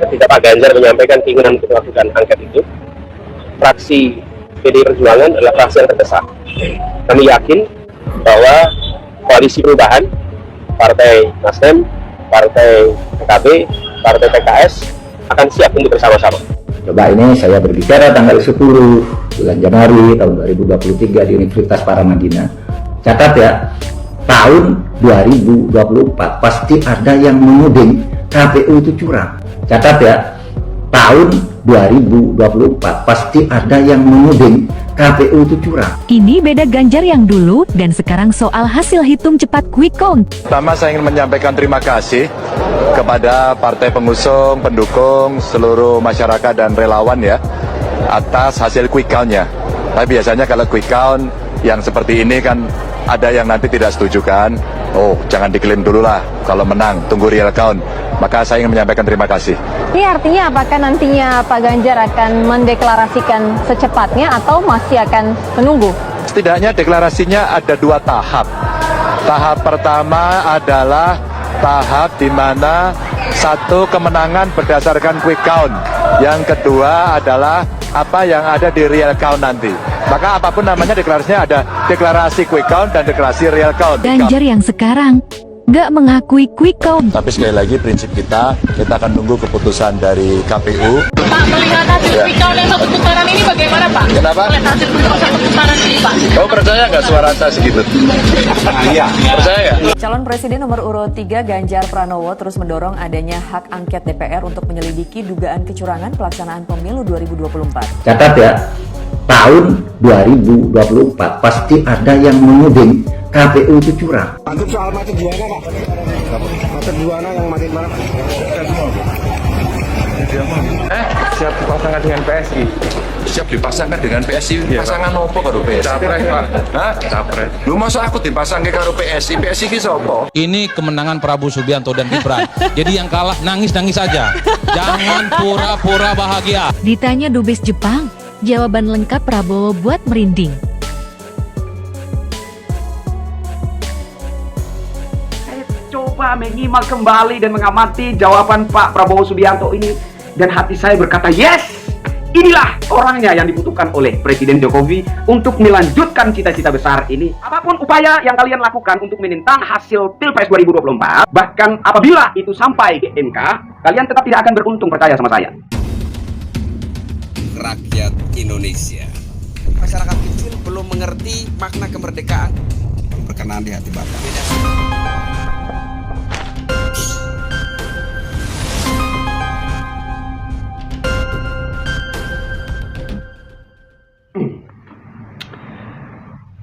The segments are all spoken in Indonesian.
ketika Pak Ganjar menyampaikan keinginan untuk melakukan angket itu, fraksi PDI Perjuangan adalah fraksi yang terdesak. Kami yakin bahwa koalisi perubahan, Partai Nasdem, Partai PKB, Partai PKS akan siap untuk bersama-sama. Coba ini saya berbicara tanggal 10 bulan Januari tahun 2023 di Universitas Paramadina. Catat ya, tahun 2024 pasti ada yang menuding KPU itu curang. Catat ya, tahun 2024 pasti ada yang menuding KPU itu curang. Ini beda Ganjar yang dulu dan sekarang soal hasil hitung cepat quick count. Pertama saya ingin menyampaikan terima kasih kepada partai pengusung, pendukung, seluruh masyarakat dan relawan ya atas hasil quick count-nya. Tapi biasanya kalau quick count yang seperti ini kan ada yang nanti tidak setuju kan. Oh, jangan diklaim dulu lah kalau menang, tunggu real count. Maka saya ingin menyampaikan terima kasih. Ini artinya apakah nantinya Pak Ganjar akan mendeklarasikan secepatnya atau masih akan menunggu? Setidaknya deklarasinya ada 2 tahap. Tahap pertama adalah tahap di mana satu kemenangan berdasarkan quick count. Yang kedua adalah apa yang ada di real count nanti. Maka apapun namanya deklarasinya ada deklarasi quick count dan deklarasi real count. Ganjar yang sekarang nggak mengakui quick count. Tapi sekali lagi prinsip kita akan nunggu keputusan dari KPU. Pak, melihat hasil quick count yang satu putaran ini bagaimana Pak? Kenapa? Melihat hasil quick count satu putaran ini Pak. Kamu percaya nggak suara saya segitu? Iya. Percaya nggak? Calon Presiden nomor urut 3 Ganjar Pranowo terus mendorong adanya hak angket DPR untuk menyelidiki dugaan kecurangan pelaksanaan pemilu 2024. Catat ya, tahun 2024 pasti ada yang menuding KPU itu curang. Untuk soal mati Juwana Pak, mati Juwana yang mati mana Pak? Siap dipasangkan dengan PSI. Siap dipasangkan dengan PSI. Pasangan opo karo PSI? Capres Pak. Hah? Capres. Lu masa aku dipasangke karo PSI? PSI ki sapa? Ini kemenangan Prabowo Subianto dan Gibran. Jadi yang kalah nangis-nangis aja. Jangan pura-pura bahagia. Ditanya dubes Jepang, jawaban lengkap Prabowo buat merinding. Coba menyimak kembali dan mengamati jawaban Pak Prabowo Subianto ini, dan hati saya berkata, yes, inilah orangnya yang dibutuhkan oleh Presiden Jokowi untuk melanjutkan cita-cita besar ini. Apapun upaya yang kalian lakukan untuk menentang hasil Pilpres 2024, bahkan apabila itu sampai ke MK, kalian tetap tidak akan beruntung, percaya sama saya. Rakyat Indonesia, masyarakat kecil belum mengerti makna kemerdekaan. Berkenan di hati Bapak.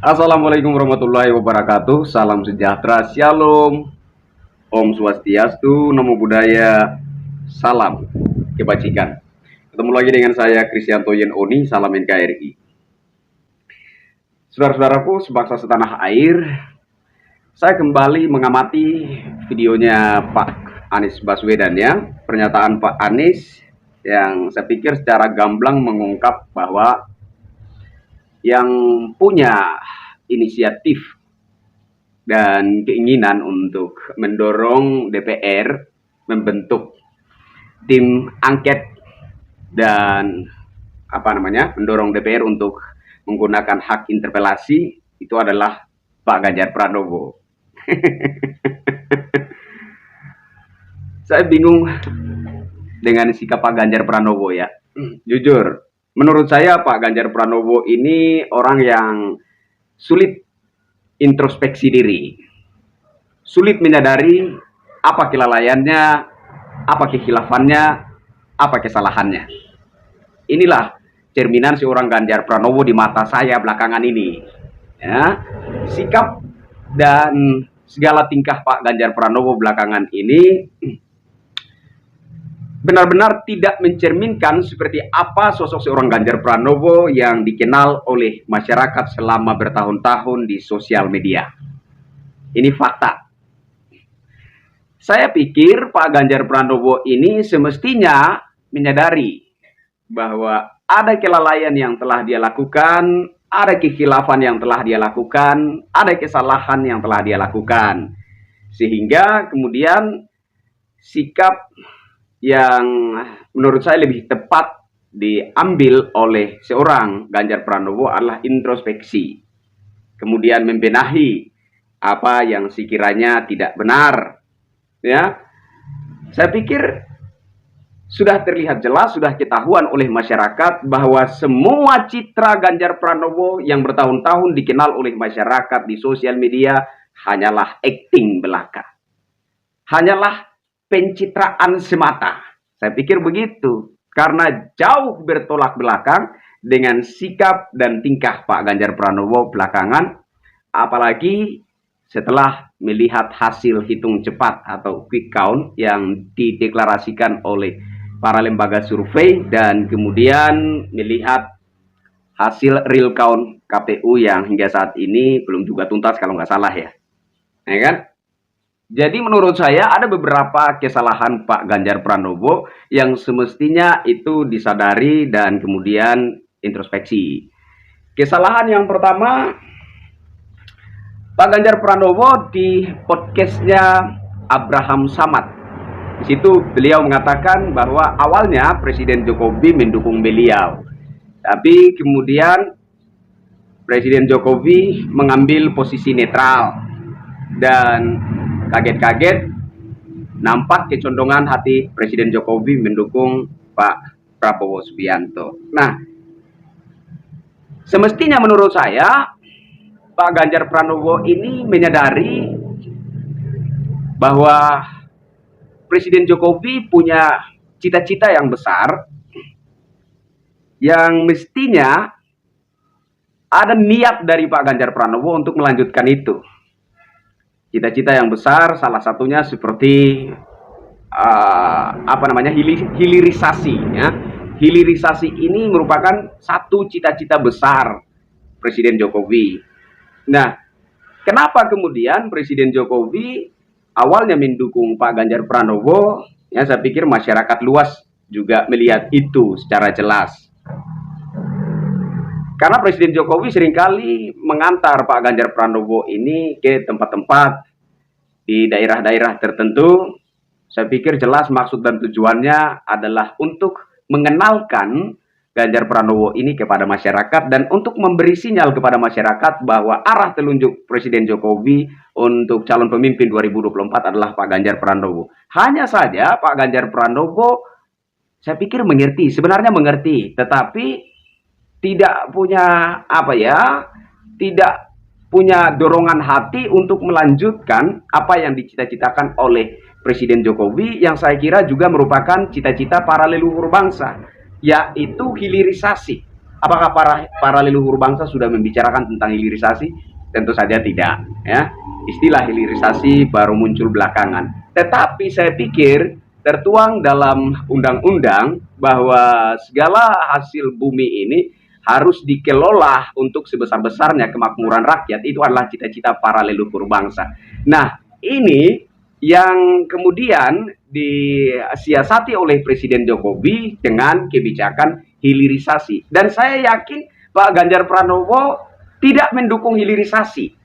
Assalamualaikum warahmatullahi wabarakatuh. Salam sejahtera, shalom, Om Swastiastu, Namo Buddhaya, salam kebajikan. Ketemu lagi dengan saya Kristianto Yen Oni, salam NKRI. Saudara-saudaraku sebangsa setanah air, saya kembali mengamati videonya Pak Anies Baswedan ya. Pernyataan Pak Anies yang saya pikir secara gamblang mengungkap bahwa yang punya inisiatif dan keinginan untuk mendorong DPR membentuk tim angket dan mendorong DPR untuk menggunakan hak interpelasi itu adalah Pak Ganjar Pranowo. Saya bingung dengan sikap Pak Ganjar Pranowo ya. Jujur, menurut saya Pak Ganjar Pranowo ini orang yang sulit introspeksi diri, sulit menyadari apa kelalaiannya, apa kekhilafannya, apa kesalahannya. Inilah cerminan seorang Ganjar Pranowo di mata saya belakangan ini. Ya, sikap dan segala tingkah Pak Ganjar Pranowo belakangan ini benar-benar tidak mencerminkan seperti apa sosok seorang Ganjar Pranowo yang dikenal oleh masyarakat selama bertahun-tahun di sosial media. Ini fakta. Saya pikir Pak Ganjar Pranowo ini semestinya menyadari bahwa ada kelalaian yang telah dia lakukan, ada kekhilafan yang telah dia lakukan, ada kesalahan yang telah dia lakukan. Sehingga kemudian sikap yang menurut saya lebih tepat diambil oleh seorang Ganjar Pranowo adalah introspeksi. Kemudian membenahi apa yang sekiranya tidak benar. Ya, saya pikir sudah terlihat jelas, sudah ketahuan oleh masyarakat bahwa semua citra Ganjar Pranowo yang bertahun-tahun dikenal oleh masyarakat di sosial media hanyalah akting belaka. Hanyalah pencitraan semata. Saya pikir begitu. Karena jauh bertolak belakang dengan sikap dan tingkah Pak Ganjar Pranowo belakangan, apalagi setelah melihat hasil hitung cepat atau quick count yang dideklarasikan oleh para lembaga survei dan kemudian melihat hasil real count KPU yang hingga saat ini belum juga tuntas kalau nggak salah ya. Ya kan? Jadi menurut saya ada beberapa kesalahan Pak Ganjar Pranowo yang semestinya itu disadari dan kemudian introspeksi. Kesalahan yang pertama, Pak Ganjar Pranowo di podcastnya Abraham Samad. Di situ beliau mengatakan bahwa awalnya Presiden Jokowi mendukung beliau. Tapi kemudian Presiden Jokowi mengambil posisi netral. Dan kaget-kaget nampak kecondongan hati Presiden Jokowi mendukung Pak Prabowo Subianto. Nah, semestinya menurut saya Pak Ganjar Pranowo ini menyadari bahwa Presiden Jokowi punya cita-cita yang besar yang mestinya ada niat dari Pak Ganjar Pranowo untuk melanjutkan itu. Cita-cita yang besar salah satunya seperti hilirisasi ya. Hilirisasi ini merupakan satu cita-cita besar Presiden Jokowi. Nah, kenapa kemudian Presiden Jokowi awalnya mendukung Pak Ganjar Pranowo? Ya, saya pikir masyarakat luas juga melihat itu secara jelas. Karena Presiden Jokowi seringkali mengantar Pak Ganjar Pranowo ini ke tempat-tempat di daerah-daerah tertentu. Saya pikir jelas maksud dan tujuannya adalah untuk mengenalkan Ganjar Pranowo ini kepada masyarakat dan untuk memberi sinyal kepada masyarakat bahwa arah telunjuk Presiden Jokowi untuk calon pemimpin 2024 adalah Pak Ganjar Pranowo. Hanya saja Pak Ganjar Pranowo saya pikir mengerti, sebenarnya mengerti, tetapi tidak punya tidak punya dorongan hati untuk melanjutkan apa yang dicita-citakan oleh Presiden Jokowi yang saya kira juga merupakan cita-cita para leluhur bangsa, yaitu hilirisasi. Apakah para leluhur bangsa sudah membicarakan tentang hilirisasi? Tentu saja tidak. Ya, istilah hilirisasi baru muncul belakangan. Tetapi saya pikir tertuang dalam undang-undang bahwa segala hasil bumi ini harus dikelola untuk sebesar-besarnya kemakmuran rakyat. Itu adalah cita-cita para leluhur bangsa. Nah, ini yang kemudian disiasati oleh Presiden Jokowi dengan kebijakan hilirisasi. Dan saya yakin Pak Ganjar Pranowo tidak mendukung hilirisasi.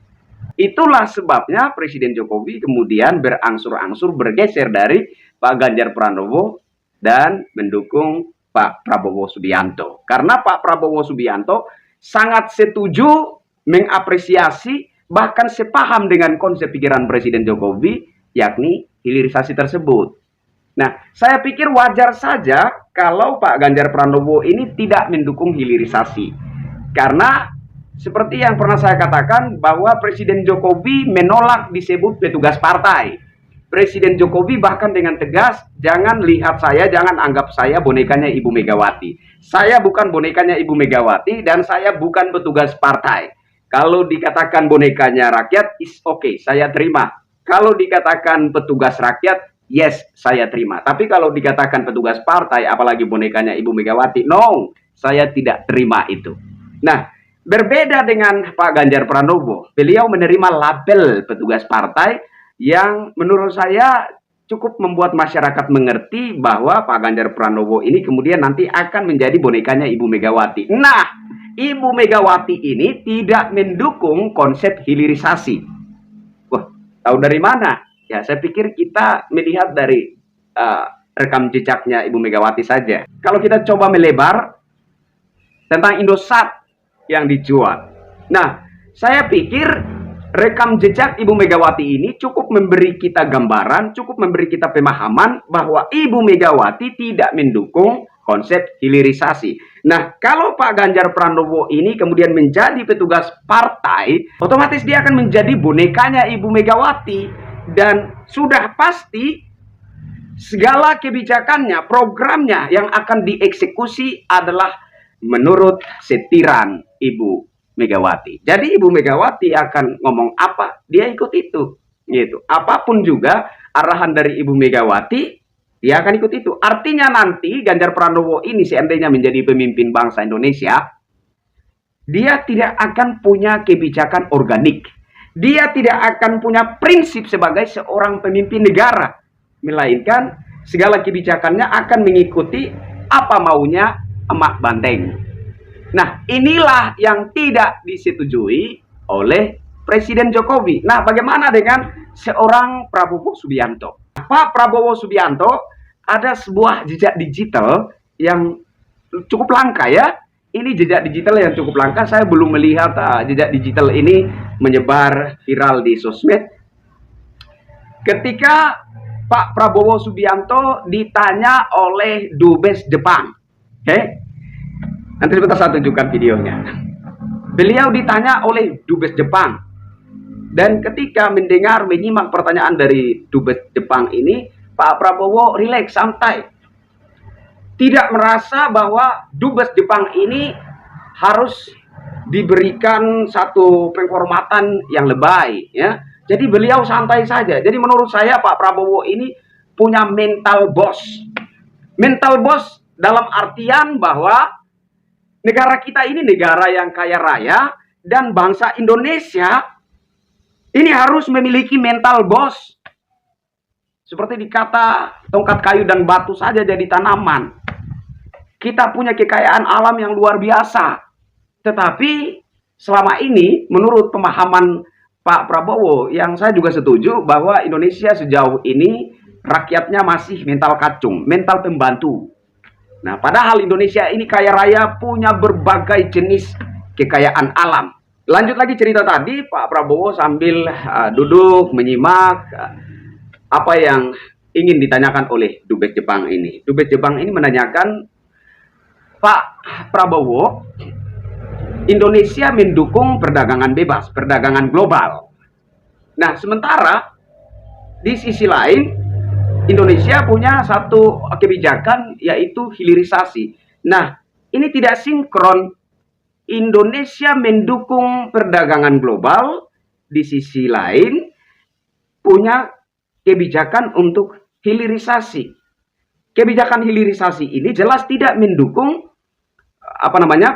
Itulah sebabnya Presiden Jokowi kemudian berangsur-angsur bergeser dari Pak Ganjar Pranowo dan mendukung Pak Prabowo Subianto. Karena Pak Prabowo Subianto sangat setuju, mengapresiasi, bahkan sepaham dengan konsep pikiran Presiden Jokowi, yakni hilirisasi tersebut. Nah, saya pikir wajar saja kalau Pak Ganjar Pranowo ini tidak mendukung hilirisasi. Karena seperti yang pernah saya katakan bahwa Presiden Jokowi menolak disebut petugas partai. Presiden Jokowi bahkan dengan tegas, jangan lihat saya, jangan anggap saya bonekanya Ibu Megawati. Saya bukan bonekanya Ibu Megawati dan saya bukan petugas partai. Kalau dikatakan bonekanya rakyat, is okay, saya terima. Kalau dikatakan petugas rakyat, yes, saya terima. Tapi kalau dikatakan petugas partai, apalagi bonekanya Ibu Megawati, no, saya tidak terima itu. Nah, berbeda dengan Pak Ganjar Pranowo, beliau menerima label petugas partai yang menurut saya cukup membuat masyarakat mengerti bahwa Pak Ganjar Pranowo ini kemudian nanti akan menjadi bonekanya Ibu Megawati. Nah, Ibu Megawati ini tidak mendukung konsep hilirisasi. Wah, tahu dari mana? Ya, saya pikir kita melihat dari rekam jejaknya Ibu Megawati saja. Kalau kita coba melebar tentang Indosat yang dijual. Nah, saya pikir rekam jejak Ibu Megawati ini cukup memberi kita gambaran, cukup memberi kita pemahaman bahwa Ibu Megawati tidak mendukung konsep hilirisasi. Nah, kalau Pak Ganjar Pranowo ini kemudian menjadi petugas partai, otomatis dia akan menjadi bonekanya Ibu Megawati. Dan sudah pasti segala kebijakannya, programnya yang akan dieksekusi adalah menurut setiran Ibu Megawati. Jadi Ibu Megawati akan ngomong apa, dia ikut itu. Gitu. Apapun juga arahan dari Ibu Megawati, dia akan ikut itu. Artinya nanti Ganjar Pranowo ini seandainya menjadi pemimpin bangsa Indonesia, dia tidak akan punya kebijakan organik. Dia tidak akan punya prinsip sebagai seorang pemimpin negara. Melainkan segala kebijakannya akan mengikuti apa maunya emak banteng. Nah, inilah yang tidak disetujui oleh Presiden Jokowi. Nah, bagaimana dengan seorang Prabowo Subianto? Pak Prabowo Subianto ada sebuah jejak digital yang cukup langka ya. Ini jejak digital yang cukup langka. Saya belum melihat jejak digital ini menyebar viral di sosmed. Ketika Pak Prabowo Subianto ditanya oleh Dubes Jepang. Nanti sebentar saya tunjukkan videonya. Beliau ditanya oleh Dubes Jepang. Dan ketika menyimak pertanyaan dari Dubes Jepang ini, Pak Prabowo rileks, santai. Tidak merasa bahwa Dubes Jepang ini harus diberikan satu penghormatan yang lebay, ya. Jadi beliau santai saja. Jadi menurut saya Pak Prabowo ini punya mental bos. Mental bos dalam artian bahwa negara kita ini negara yang kaya raya dan bangsa Indonesia ini harus memiliki mental bos. Seperti dikata tongkat kayu dan batu saja jadi tanaman. Kita punya kekayaan alam yang luar biasa. Tetapi selama ini menurut pemahaman Pak Prabowo yang saya juga setuju bahwa Indonesia sejauh ini rakyatnya masih mental kacung, mental pembantu. Nah, padahal Indonesia ini kaya raya punya berbagai jenis kekayaan alam. Lanjut lagi cerita tadi, Pak Prabowo sambil duduk menyimak apa yang ingin ditanyakan oleh Dubes Jepang ini. Dubes Jepang ini menanyakan, Pak Prabowo, Indonesia mendukung perdagangan bebas, perdagangan global. Nah, sementara di sisi lain Indonesia punya satu kebijakan yaitu hilirisasi. Nah, ini tidak sinkron. Indonesia mendukung perdagangan global, di sisi lain punya kebijakan untuk hilirisasi. Kebijakan hilirisasi ini jelas tidak mendukung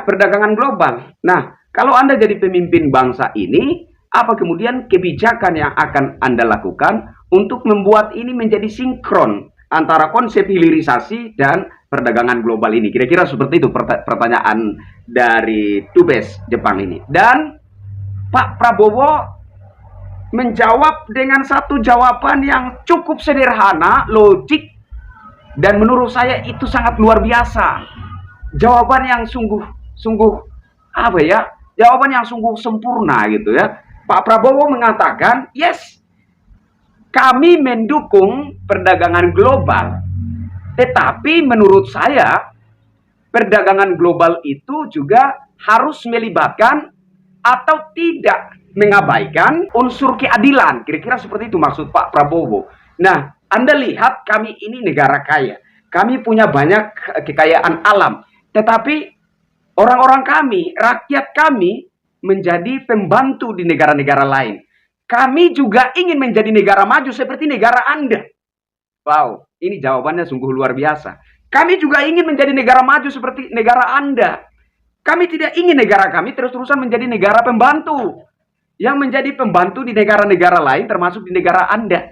perdagangan global. Nah, kalau Anda jadi pemimpin bangsa ini, apa kemudian kebijakan yang akan Anda lakukan untuk membuat ini menjadi sinkron antara konsep hilirisasi dan perdagangan global ini? Kira-kira seperti itu pertanyaan dari Dubes Jepang ini. Dan Pak Prabowo menjawab dengan satu jawaban yang cukup sederhana, logik, dan menurut saya itu sangat luar biasa. Jawaban yang jawaban yang sungguh sempurna gitu ya. Pak Prabowo mengatakan, yes, kami mendukung perdagangan global. Tetapi menurut saya, perdagangan global itu juga harus melibatkan atau tidak mengabaikan unsur keadilan. Kira-kira seperti itu maksud Pak Prabowo. Nah, Anda lihat kami ini negara kaya. Kami punya banyak kekayaan alam. Tetapi orang-orang kami, rakyat kami menjadi pembantu di negara-negara lain. Kami juga ingin menjadi negara maju seperti negara Anda. Wow, ini jawabannya sungguh luar biasa. Kami juga ingin menjadi negara maju seperti negara Anda. Kami tidak ingin negara kami terus-terusan menjadi negara pembantu. Yang menjadi pembantu di negara-negara lain termasuk di negara Anda.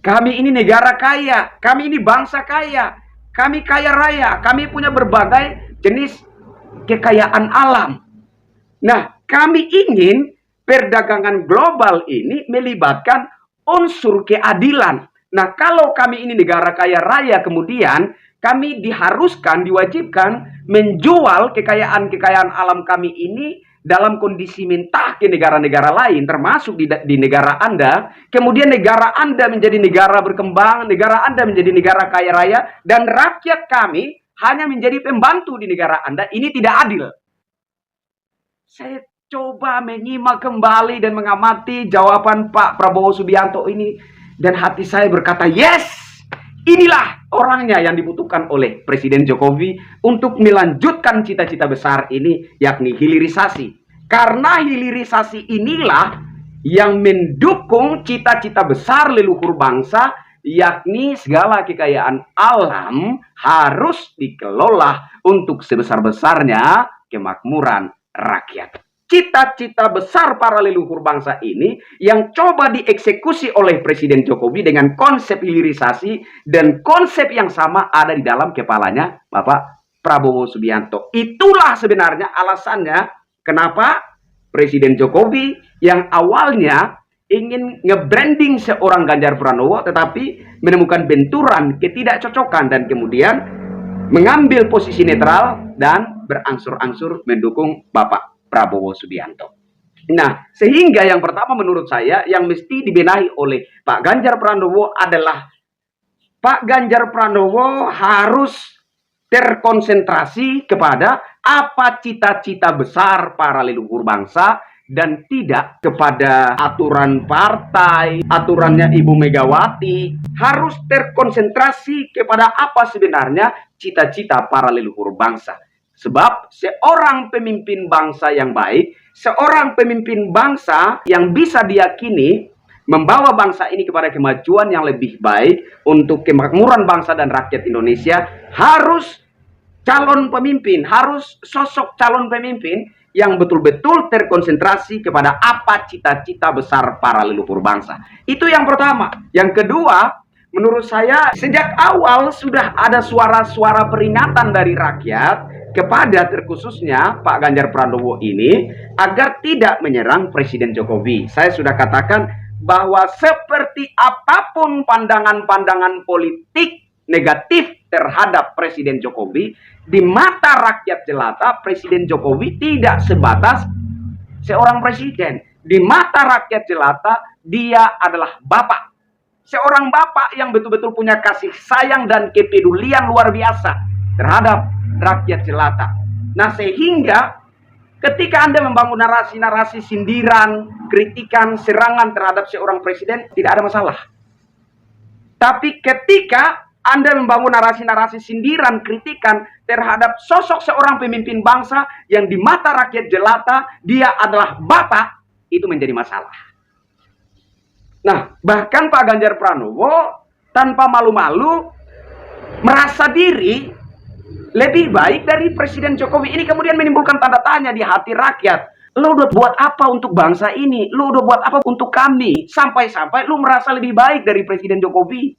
Kami ini negara kaya. Kami ini bangsa kaya. Kami kaya raya. Kami punya berbagai jenis kekayaan alam. Nah, kami ingin perdagangan global ini melibatkan unsur keadilan. Nah, kalau kami ini negara kaya raya, kemudian kami diharuskan, diwajibkan menjual kekayaan-kekayaan alam kami ini dalam kondisi mentah ke negara-negara lain, termasuk di negara Anda. Kemudian negara Anda menjadi negara berkembang, negara Anda menjadi negara kaya raya, dan rakyat kami hanya menjadi pembantu di negara Anda. Ini tidak adil. Saya coba menyimak kembali dan mengamati jawaban Pak Prabowo Subianto ini, dan hati saya berkata, yes, inilah orangnya yang dibutuhkan oleh Presiden Jokowi untuk melanjutkan cita-cita besar ini, yakni hilirisasi. Karena hilirisasi inilah yang mendukung cita-cita besar leluhur bangsa, yakni segala kekayaan alam harus dikelola untuk sebesar-besarnya kemakmuran rakyat. Cita-cita besar para leluhur bangsa ini yang coba dieksekusi oleh Presiden Jokowi dengan konsep hilirisasi, dan konsep yang sama ada di dalam kepalanya Bapak Prabowo Subianto. Itulah sebenarnya alasannya kenapa Presiden Jokowi yang awalnya ingin nge-branding seorang Ganjar Pranowo tetapi menemukan benturan ketidakcocokan dan kemudian mengambil posisi netral dan berangsur-angsur mendukung Bapak Prabowo Subianto. Nah, sehingga yang pertama menurut saya yang mesti dibenahi oleh Pak Ganjar Pranowo adalah Pak Ganjar Pranowo harus terkonsentrasi kepada apa cita-cita besar para leluhur bangsa dan tidak kepada aturan partai, aturannya Ibu Megawati. Harus terkonsentrasi kepada apa sebenarnya cita-cita para leluhur bangsa. Sebab seorang pemimpin bangsa yang baik, seorang pemimpin bangsa yang bisa diyakini membawa bangsa ini kepada kemajuan yang lebih baik untuk kemakmuran bangsa dan rakyat Indonesia, harus calon pemimpin, harus sosok calon pemimpin yang betul-betul terkonsentrasi kepada apa cita-cita besar para leluhur bangsa. Itu yang pertama. Yang kedua, menurut saya sejak awal sudah ada suara-suara peringatan dari rakyat kepada terkhususnya Pak Ganjar Pranowo ini agar tidak menyerang Presiden Jokowi. Saya sudah katakan bahwa seperti apapun pandangan-pandangan politik negatif terhadap Presiden Jokowi, di mata rakyat jelata Presiden Jokowi tidak sebatas seorang presiden. Di mata rakyat jelata dia adalah bapak. Seorang bapak yang betul-betul punya kasih sayang dan kepedulian luar biasa terhadap rakyat jelata. Nah, sehingga ketika Anda membangun narasi-narasi sindiran, kritikan, serangan terhadap seorang presiden, tidak ada masalah. Tapi ketika Anda membangun narasi-narasi sindiran, kritikan terhadap sosok seorang pemimpin bangsa yang di mata rakyat jelata dia adalah bapak, itu menjadi masalah. Nah, bahkan Pak Ganjar Pranowo tanpa malu-malu merasa diri lebih baik dari Presiden Jokowi. Ini kemudian menimbulkan tanda tanya di hati rakyat. Lu udah buat apa untuk bangsa ini? Lu udah buat apa untuk kami? Sampai-sampai lu merasa lebih baik dari Presiden Jokowi.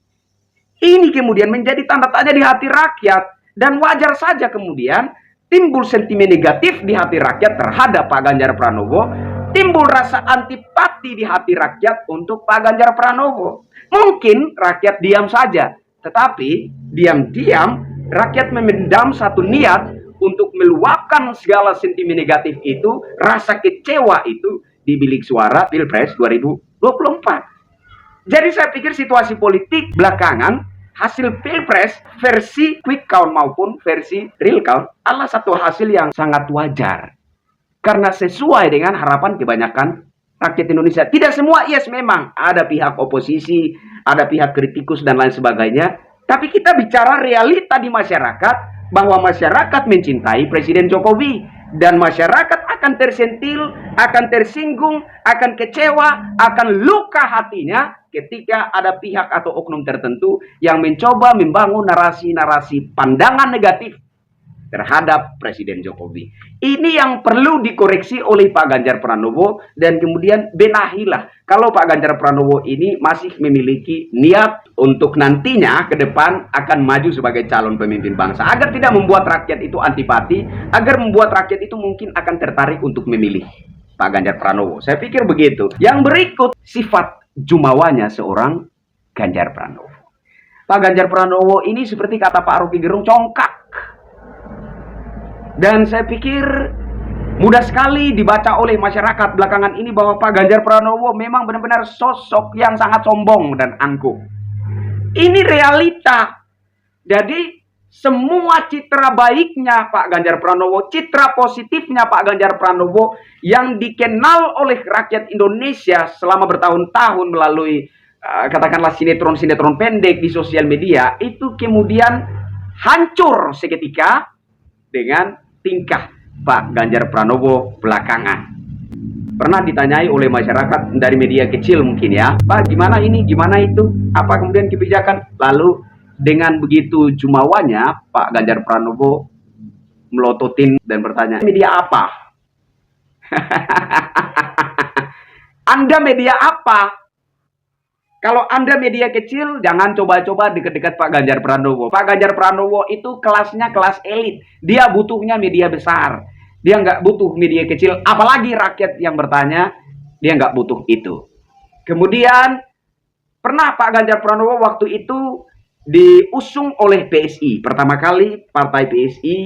Ini kemudian menjadi tanda tanya di hati rakyat. Dan wajar saja kemudian timbul sentimen negatif di hati rakyat terhadap Pak Ganjar Pranowo. Timbul rasa antipati di hati rakyat untuk Pak Ganjar Pranowo. Mungkin rakyat diam saja. Tetapi diam-diam rakyat memendam satu niat untuk meluapkan segala sentimen negatif itu, rasa kecewa itu di bilik suara Pilpres 2024. Jadi saya pikir situasi politik belakangan, hasil Pilpres versi quick count maupun versi real count adalah satu hasil yang sangat wajar. Karena sesuai dengan harapan kebanyakan rakyat Indonesia. Tidak semua, yes memang ada pihak oposisi, ada pihak kritikus dan lain sebagainya. Tapi kita bicara realita di masyarakat, bahwa masyarakat mencintai Presiden Jokowi. Dan masyarakat akan tersentil, akan tersinggung, akan kecewa, akan luka hatinya ketika ada pihak atau oknum tertentu yang mencoba membangun narasi-narasi pandangan negatif terhadap Presiden Jokowi. Ini yang perlu dikoreksi oleh Pak Ganjar Pranowo dan kemudian benahilah. Kalau Pak Ganjar Pranowo ini masih memiliki niat untuk nantinya ke depan akan maju sebagai calon pemimpin bangsa, agar tidak membuat rakyat itu antipati, agar membuat rakyat itu mungkin akan tertarik untuk memilih Pak Ganjar Pranowo. Saya pikir begitu. Yang berikut, sifat jumawanya seorang Ganjar Pranowo. Pak Ganjar Pranowo ini seperti kata Pak Rocky Gerung, congkak. Dan saya pikir mudah sekali dibaca oleh masyarakat belakangan ini bahwa Pak Ganjar Pranowo memang benar-benar sosok yang sangat sombong dan angkuh. Ini realita. Jadi semua citra baiknya Pak Ganjar Pranowo, citra positifnya Pak Ganjar Pranowo yang dikenal oleh rakyat Indonesia selama bertahun-tahun melalui katakanlah sinetron-sinetron pendek di sosial media, itu kemudian hancur seketika dengan tingkah Pak Ganjar Pranowo belakangan. Pernah ditanyai oleh masyarakat dari media kecil mungkin ya, Pak gimana ini, gimana itu, apa kemudian kebijakan, lalu dengan begitu jumawanya, Pak Ganjar Pranowo melototin dan bertanya, media apa? Anda media apa? Kalau Anda media kecil, jangan coba-coba dekat-dekat Pak Ganjar Pranowo. Pak Ganjar Pranowo itu kelasnya kelas elit. Dia butuhnya media besar. Dia nggak butuh media kecil, apalagi rakyat yang bertanya, dia nggak butuh itu. Kemudian, pernah Pak Ganjar Pranowo waktu itu diusung oleh PSI. Pertama kali partai PSI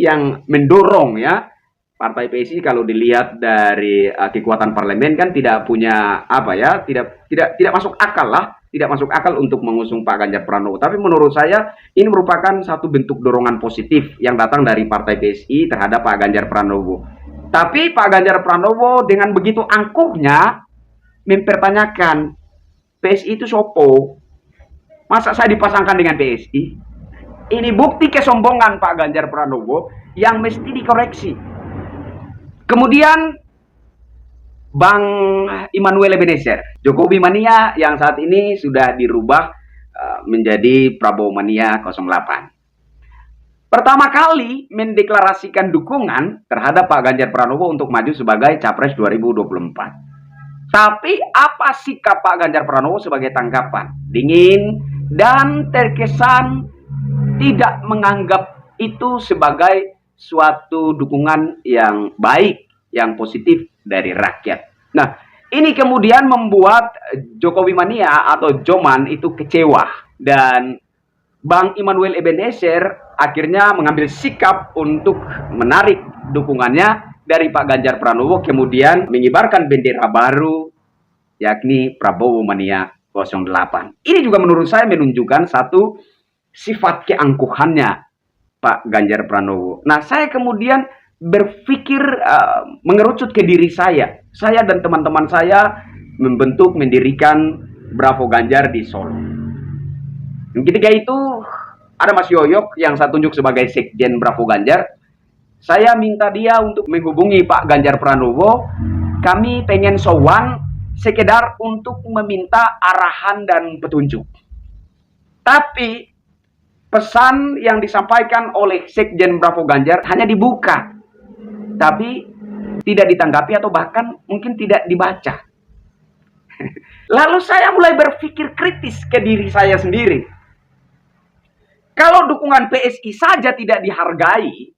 yang mendorong ya. Partai PSI kalau dilihat dari kekuatan parlemen kan tidak punya apa ya, tidak masuk akal lah, tidak masuk akal untuk mengusung Pak Ganjar Pranowo. Tapi menurut saya ini merupakan satu bentuk dorongan positif yang datang dari partai PSI terhadap Pak Ganjar Pranowo. Tapi Pak Ganjar Pranowo dengan begitu angkuhnya mempertanyakan, PSI itu sopo? Masa saya dipasangkan dengan PSI? Ini bukti kesombongan Pak Ganjar Pranowo yang mesti dikoreksi. Kemudian Bang Immanuel Ebenezer, Jokowi Mania yang saat ini sudah dirubah menjadi Prabowo Mania 08. Pertama kali mendeklarasikan dukungan terhadap Pak Ganjar Pranowo untuk maju sebagai Capres 2024. Tapi apa sikap Pak Ganjar Pranowo sebagai tanggapan? Dingin dan terkesan tidak menganggap itu sebagai suatu dukungan yang baik, yang positif dari rakyat. Nah, ini kemudian membuat Jokowi Mania atau Joman itu kecewa. Dan Bang Immanuel Ebenezer akhirnya mengambil sikap untuk menarik dukungannya dari Pak Ganjar Pranowo, kemudian mengibarkan bendera baru, yakni Prabowo Mania 08. Ini juga menurut saya menunjukkan satu sifat keangkuhannya Pak Ganjar Pranowo. Nah, saya kemudian berpikir mengerucut ke diri saya. Saya dan teman-teman saya mendirikan Bravo Ganjar di Solo. Ketika itu ada Mas Yoyok yang saya tunjuk sebagai Sekjen Bravo Ganjar. Saya minta dia untuk menghubungi Pak Ganjar Pranowo. Kami pengen sowan sekedar untuk meminta arahan dan petunjuk. Tapi pesan yang disampaikan oleh Sekjen Bravo Ganjar hanya dibuka, tapi tidak ditanggapi atau bahkan mungkin tidak dibaca. Lalu saya mulai berpikir kritis ke diri saya sendiri. Kalau dukungan PSI saja tidak dihargai,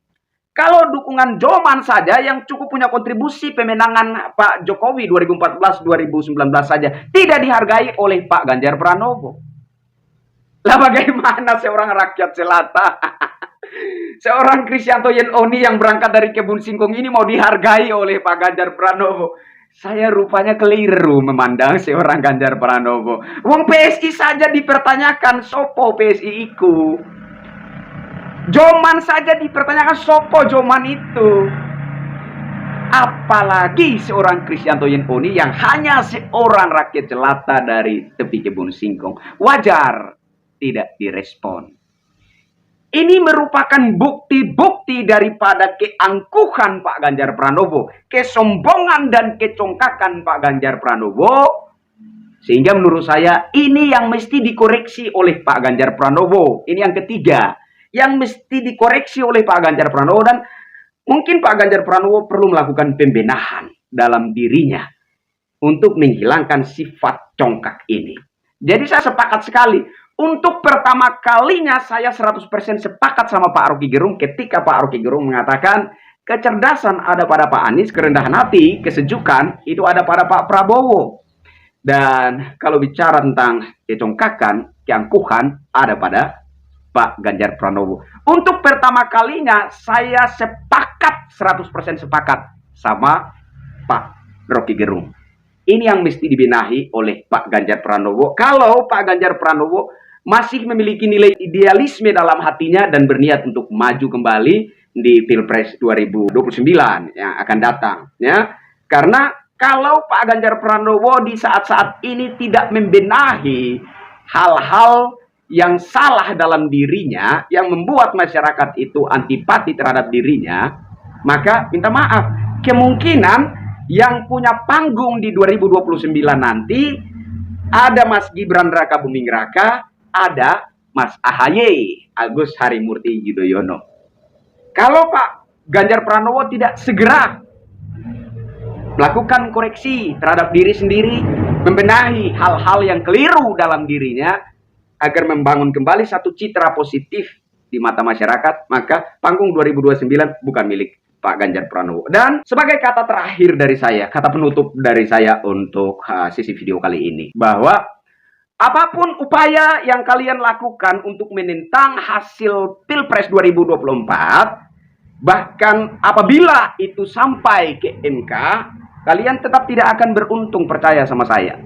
kalau dukungan Joman saja yang cukup punya kontribusi pemenangan Pak Jokowi 2014-2019 saja tidak dihargai oleh Pak Ganjar Pranowo. Lah bagaimana seorang rakyat jelata, seorang Kristianto Yenoni yang berangkat dari Kebun Singkong ini mau dihargai oleh Pak Ganjar Pranowo? Saya rupanya keliru memandang seorang Ganjar Pranowo. Wong PSI saja dipertanyakan, sopo PSI iku. Joman saja dipertanyakan, sopo Joman itu. Apalagi seorang Kristianto Yenoni yang hanya seorang rakyat jelata dari tepi Kebun Singkong. Wajar tidak direspon. Ini merupakan bukti-bukti daripada keangkuhan Pak Ganjar Pranowo, kesombongan dan kecongkakan Pak Ganjar Pranowo, sehingga menurut saya ini yang mesti dikoreksi oleh Pak Ganjar Pranowo. Ini yang ketiga, yang mesti dikoreksi oleh Pak Ganjar Pranowo, dan mungkin Pak Ganjar Pranowo perlu melakukan pembenahan dalam dirinya untuk menghilangkan sifat congkak ini. Jadi saya sepakat sekali. Untuk pertama kalinya saya 100% sepakat sama Pak Rocky Gerung ketika Pak Rocky Gerung mengatakan kecerdasan ada pada Pak Anies, kerendahan hati, kesejukan itu ada pada Pak Prabowo. Dan kalau bicara tentang kecongkakan, keangkuhan, ada pada Pak Ganjar Pranowo. Untuk pertama kalinya saya sepakat, 100% sepakat sama Pak Rocky Gerung. Ini yang mesti dibenahi oleh Pak Ganjar Pranowo. Kalau Pak Ganjar Pranowo masih memiliki nilai idealisme dalam hatinya dan berniat untuk maju kembali di Pilpres 2029 yang akan datang, ya. Karena kalau Pak Ganjar Pranowo di saat-saat ini tidak membenahi hal-hal yang salah dalam dirinya, yang membuat masyarakat itu antipati terhadap dirinya, maka minta maaf, kemungkinan yang punya panggung di 2029 nanti ada Mas Gibran Rakabuming Raka, ada Mas AHY Agus Harimurti Yudhoyono. Kalau Pak Ganjar Pranowo tidak segera melakukan koreksi terhadap diri sendiri, membenahi hal-hal yang keliru dalam dirinya agar membangun kembali satu citra positif di mata masyarakat, maka panggung 2029 bukan milik Pak Ganjar Pranowo. Dan sebagai kata terakhir dari saya, kata penutup dari saya untuk sesi video kali ini, bahwa apapun upaya yang kalian lakukan untuk menentang hasil Pilpres 2024, bahkan apabila itu sampai ke MK, kalian tetap tidak akan beruntung, percaya sama saya.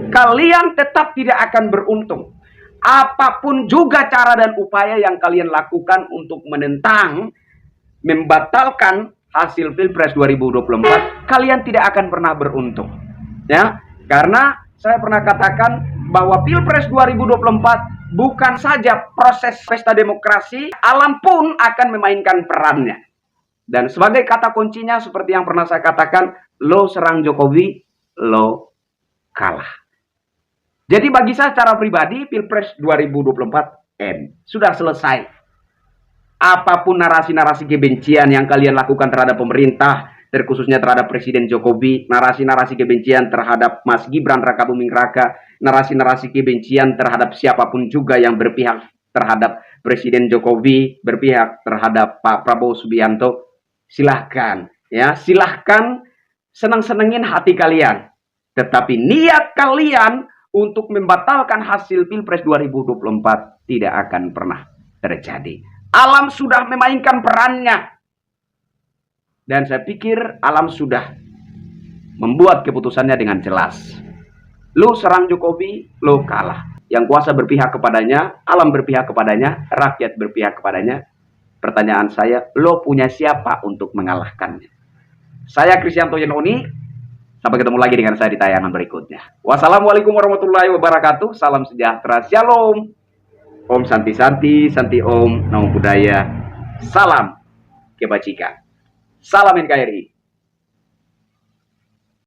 Kalian tetap tidak akan beruntung. Apapun juga cara dan upaya yang kalian lakukan untuk menentang, membatalkan hasil Pilpres 2024, kalian tidak akan pernah beruntung. Ya, karena saya pernah katakan bahwa Pilpres 2024 bukan saja proses pesta demokrasi, alam pun akan memainkan perannya. Dan sebagai kata kuncinya seperti yang pernah saya katakan, lo serang Jokowi, lo kalah. Jadi bagi saya secara pribadi, Pilpres 2024 sudah selesai. Apapun narasi-narasi kebencian yang kalian lakukan terhadap pemerintah, terkhususnya terhadap Presiden Jokowi, narasi-narasi kebencian terhadap Mas Gibran Rakabuming Raka, narasi-narasi kebencian terhadap siapapun juga yang berpihak terhadap Presiden Jokowi, berpihak terhadap Pak Prabowo Subianto, silahkan, ya, silahkan senang-senengin hati kalian. Tetapi niat kalian untuk membatalkan hasil Pilpres 2024 tidak akan pernah terjadi. Alam sudah memainkan perannya. Dan saya pikir alam sudah membuat keputusannya dengan jelas. Lo serang Jokowi, lo kalah. Yang kuasa berpihak kepadanya, alam berpihak kepadanya, rakyat berpihak kepadanya. Pertanyaan saya, lo punya siapa untuk mengalahkannya? Saya Kristianto Yenoni. Sampai ketemu lagi dengan saya di tayangan berikutnya. Wassalamualaikum warahmatullahi wabarakatuh. Salam sejahtera. Shalom. Om Santi Santi, Santi Om, Namo Buddhaya. Salam Kebajikan. Salam NKRI.